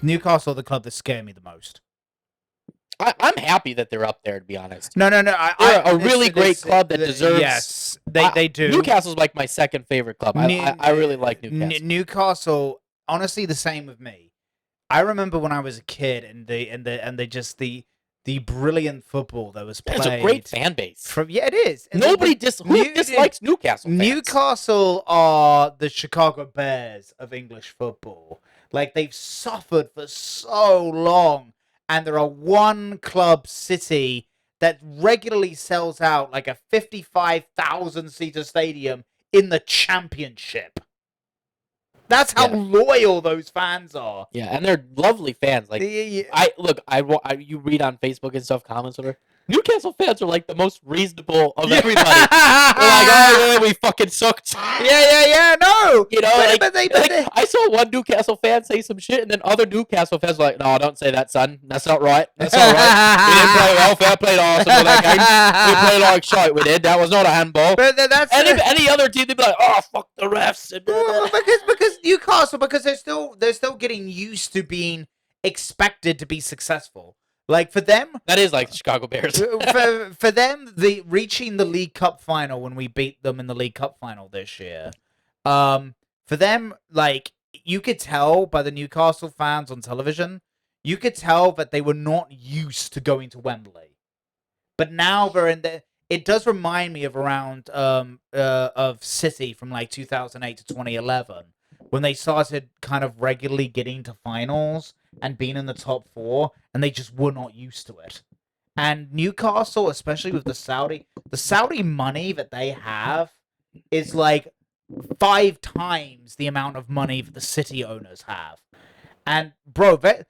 Newcastle are the club that scare me the most. I'm happy that they're up there, to be honest. No. They're a really great club that deserves. Yes, they do. Newcastle's like my second favorite club. I really like Newcastle. Newcastle, honestly, the same with me. I remember when I was a kid, and the brilliant football that was played. It's a great fan base. It is. And who dislikes Newcastle fans? Newcastle are the Chicago Bears of English football. Like, they've suffered for so long, and there are one club, City, that regularly sells out like a 55,000-seater stadium in the championship. That's how loyal those fans are. Yeah, and they're lovely fans. Like, you read on Facebook and stuff, comments, whatever. Newcastle fans are like the most reasonable of everybody. They're like, oh yeah, we fucking sucked. Yeah. No, you know, I saw one Newcastle fan say some shit, and then other Newcastle fans were like, no, don't say that, son. That's not right. That's not right. We didn't play well. Fair played awesome for that game. We played like shite. We did. That was not a handball. But that's any other team, they'd be like, oh fuck the refs. Because Newcastle, because they're still getting used to being expected to be successful. Like, for them, that is like the Chicago Bears. for them, reaching the League Cup final when we beat them in the League Cup final this year, for them, like, you could tell by the Newcastle fans on television, you could tell that they were not used to going to Wembley. But now they're in the. It does remind me of around of City from like 2008 to 2011 when they started kind of regularly getting to finals and being in the top four, and they just were not used to it. And Newcastle, especially with the Saudi money that they have is like 5 times the amount of money that the City owners have. And bro, did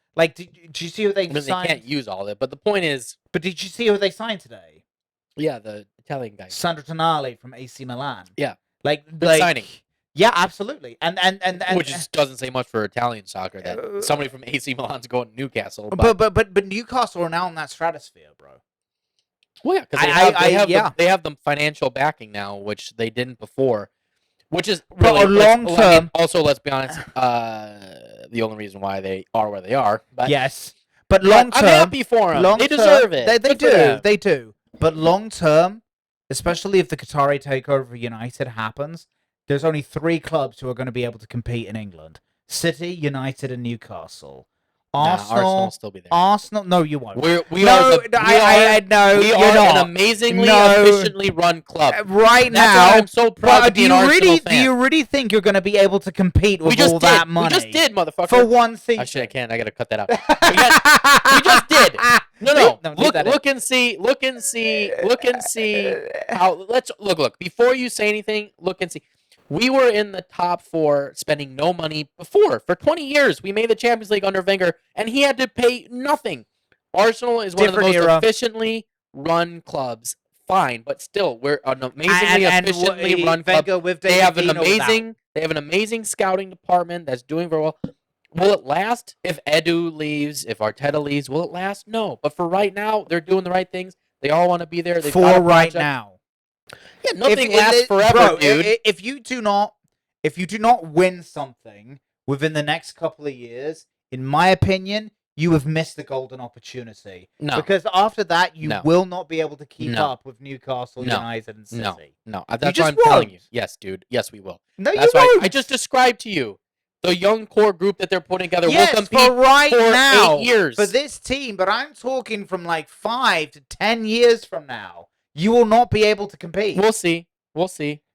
you see who they signed? They can't use all of it, but the point is. But did you see who they signed today? Yeah, the Italian guy. Sandro Tonali from AC Milan. Yeah, like signing. Yeah, absolutely. And which doesn't say much for Italian soccer that somebody from AC Milan's going to Newcastle. But Newcastle are now in that stratosphere, bro. Well, yeah, because they have the financial backing now, which they didn't before. Which is really long term. Also, let's be honest. The only reason why they are where they are. But yes, but long term, I'm happy for them. They deserve it. They do. But long term, especially if the Qatari takeover of United happens, there's only 3 clubs who are going to be able to compete in England: City, United, and Newcastle. Arsenal will still be there. Arsenal, no, you won't. We are an amazingly efficiently run club right now. That's why I'm so proud to be an Arsenal fan. Do you really think you're going to be able to compete with all that money? We just did, motherfucker. For one season. Actually, I can't. I got to cut that out. We just did. No. Look and see how. Let's look. Before you say anything, look and see. We were in the top 4, spending no money before. For 20 years, we made the Champions League under Wenger, and he had to pay nothing. Arsenal is one of the most efficiently run clubs. Fine, but still, we're an amazingly efficiently run club. They have an amazing scouting department that's doing very well. Will it last? If Edu leaves, if Arteta leaves, will it last? No. But for right now, they're doing the right things. They all want to be there. For right now. Yeah, nothing lasts forever, dude. If you do not win something within the next couple of years, in my opinion, you have missed the golden opportunity. No. Because after that, you will not be able to keep up with Newcastle, United, and City. No. That's what I'm telling you. Yes, dude. Yes, we will. No, that's you won't. I just described to you. The young core group that they're putting together will compete for now, 8 years. For this team, but I'm talking from like 5 to 10 years from now. You will not be able to compete. We'll see.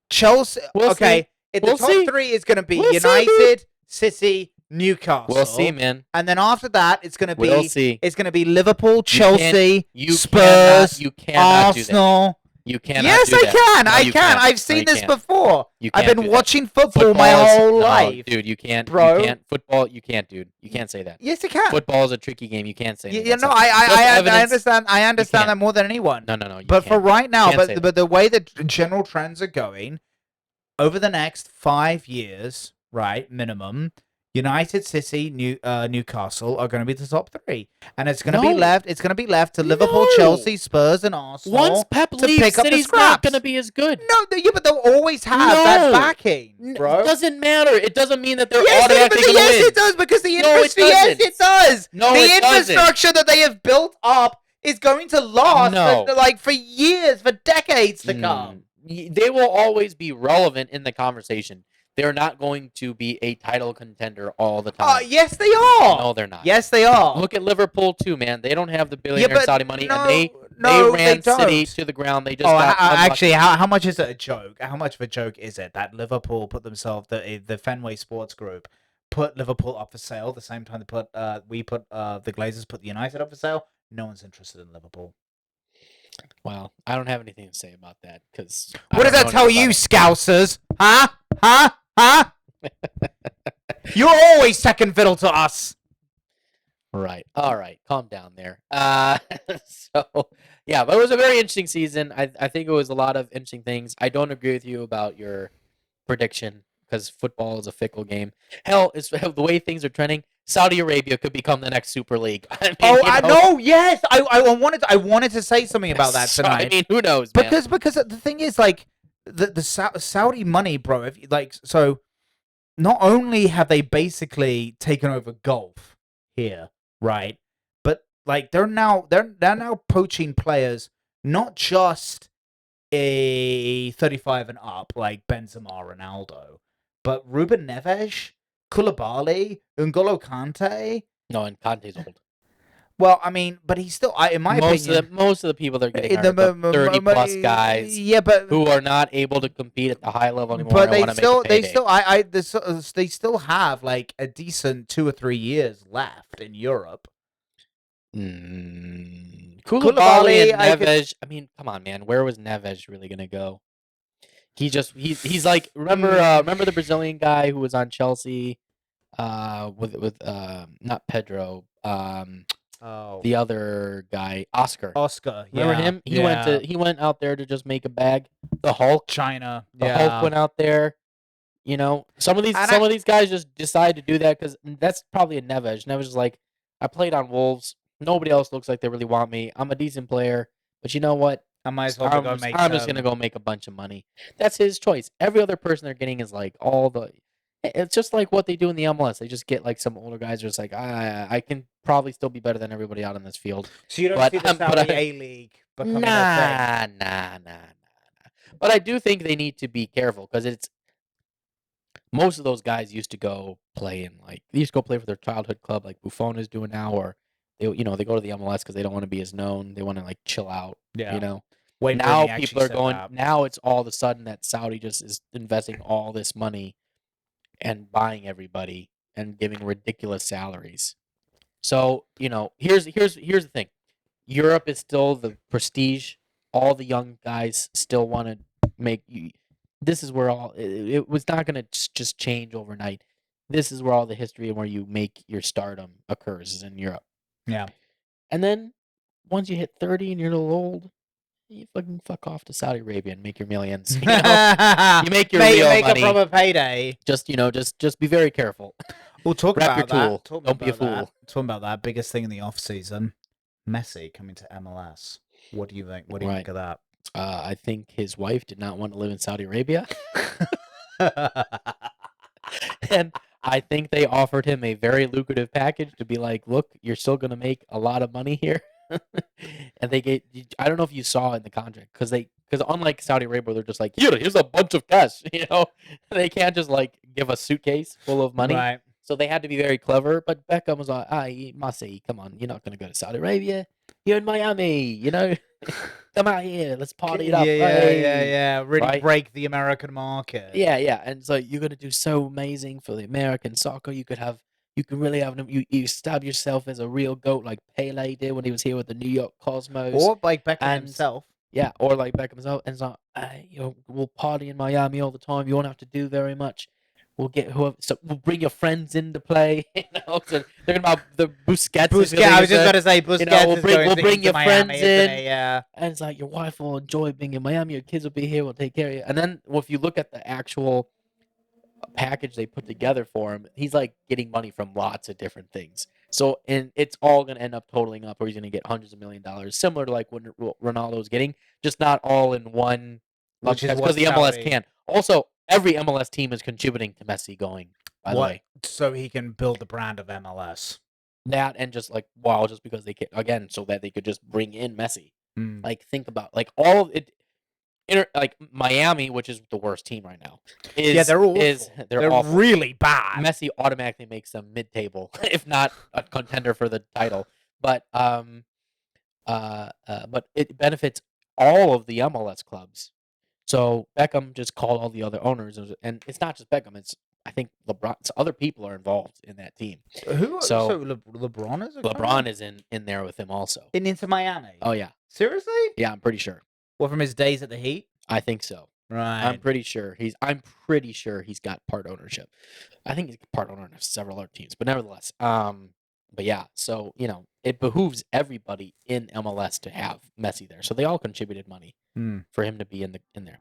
Chelsea. Okay. The top 3 is going to be United, City, Newcastle. We'll see, man. And then after that, it's going to be. We'll see. It's going to be Liverpool, Chelsea, Spurs, Arsenal. You cannot. Yes, do that. I can. I've seen this before. I've been watching football my whole life. Dude, you can't. Bro. You can't. Football, you can't, dude. You can't say that. Yes, I can. Football is a tricky game. You can't say that. Yeah, no, I understand. I understand that more than anyone. No. But for right now, but the way that general trends are going, over the next 5 years, right, minimum, United City, Newcastle are going to be the top three, and it's going to No. be left. It's going to be left to Liverpool, No. Chelsea, Spurs, and Arsenal. Once Pep to leaves, pick up the City's not scraps. going to be as good. No, yeah, but they'll always have that No. backing, bro. It doesn't matter. It doesn't mean that they're Yes, automatically going to yes, win. it does because the No, it infrastructure. Yes, doesn't. it does. No, the it doesn't. infrastructure that they have built up is going to last No. for years, for decades to come. They will always be relevant in the conversation. They're not going to be a title contender all the time. Yes, they are. No, they're not. Yes, they are. Look at Liverpool too, man. They don't have the billionaire but Saudi money, no, and they ran City to the ground. They just got actually, how much is it a joke? How much of a joke is it that Liverpool put themselves the Fenway Sports Group put Liverpool up for sale the same time they put the Glazers put the United up for sale? No one's interested in Liverpool. Well, I don't have anything to say about that because what does that tell you, Scousers? Huh? You're always second fiddle to us. Right. All right. Calm down there. So yeah, but it was a very interesting season. I think it was a lot of interesting things. I don't agree with you about your prediction because football is a fickle game. Hell, it's the way things are trending. Saudi Arabia could become the next Super League. I know. Yes, I wanted to say something about that tonight. I mean, who knows? Man? Because the thing is, like, the Saudi money, bro. So, not only have they basically taken over golf here, right? But like they're now poaching players, not just a 35 and up like Benzema, Ronaldo, but Ruben Neves, Koulibaly, N'Golo Kante. No, and Conte's old. Well, I mean, but he's still, in my opinion, most of the people they're getting are the 30-plus guys, but who are not able to compete at the high level anymore. But they still have like a decent 2 or 3 years left in Europe. Koulibaly and Neves. I mean, come on, man. Where was Neves really gonna go? He's like remember the Brazilian guy who was on Chelsea, with not Pedro, the other guy, Oscar. Remember him? He went out there to just make a bag. The Hulk, China. The Hulk went out there. You know, some of these guys just decide to do that because that's probably a Neves. Neves is like, I played on Wolves. Nobody else looks like they really want me. I'm a decent player, but you know what? I'm just gonna go make a bunch of money. That's his choice. Every other person they're getting is like it's just like what they do in the MLS. They just get like some older guys who are just like, I can probably still be better than everybody out on this field. So you don't see the Saudi A-League becoming a thing? Nah. But I do think they need to be careful because most of those guys used to go play for their childhood club like Buffon is doing now, or they go to the MLS because they don't want to be as known. They want to like chill out. Yeah. You know. Wayne now Rooney people are said going. that. Now it's all of a sudden that Saudi just is investing all this money and buying everybody and giving ridiculous salaries. So here's the thing. Europe is still the prestige. All the young guys still want to make. This is where it was not going to just change overnight. This is where all the history and where you make your stardom occurs is in Europe. Yeah. And then once you hit 30 and you're a little old, you fucking fuck off to Saudi Arabia and make your millions. You make your real money. Make a proper payday. Just be very careful. We'll talk Wrap about your that. tool. Don't be a fool. Talking about that biggest thing in the off season, Messi coming to MLS. What do you think? What do you think of that? I think his wife did not want to live in Saudi Arabia. And I think they offered him a very lucrative package to be like, look, you're still going to make a lot of money here. And I don't know if you saw in the contract, because unlike Saudi Arabia, they're just like, here's a bunch of cash. They can't just like give a suitcase full of money. Right. So they had to be very clever. But Beckham was like, Messi, come on, you're not going to go to Saudi Arabia. You're in Miami, Come out here, let's party it up. Yeah. Really break the American market. Yeah. And so you're going to do so amazing for the American soccer. You can really have them. You stab yourself as a real GOAT like Pele did when he was here with the New York Cosmos. Or like Beckham himself. Yeah, or like Beckham himself. And so, we'll party in Miami all the time. You won't have to do very much. We'll bring your friends into play. So they're talking about the Busquets. I was just about to say Busquets. We'll bring your friends in. Yeah. And it's like your wife will enjoy being in Miami. Your kids will be here. We'll take care of you. And then if you look at the actual package they put together for him, he's like getting money from lots of different things. So, and it's all going to end up totaling up, or he's going to get hundreds of $1,000,000, similar to like what Ronaldo's getting, just not all in one lump Which is check what because the MLS Saudi- can. Also, every MLS team is contributing to Messi going. By the way, so he can build the brand of MLS. that and just like just because they can again, so that they could just bring in Messi. Mm. Like think about like all of it. Like Miami, which is the worst team right now, they're awful. They're awful. Really bad. Messi automatically makes them mid-table, if not a contender for the title. But it benefits all of the MLS clubs. So Beckham just called all the other owners, and it's not just Beckham. It's I think LeBron. Other people are involved in that team. Who? So LeBron is. LeBron is in there with him also. In Inter Miami. Oh yeah, Seriously? yeah, I'm pretty sure. Well, from his days at the Heat. I think so. Right. I'm pretty sure he's got part ownership. I think he's part owner of several other teams, but nevertheless, but yeah. So it behooves everybody in MLS to have Messi there. So they all contributed money for him to be in there.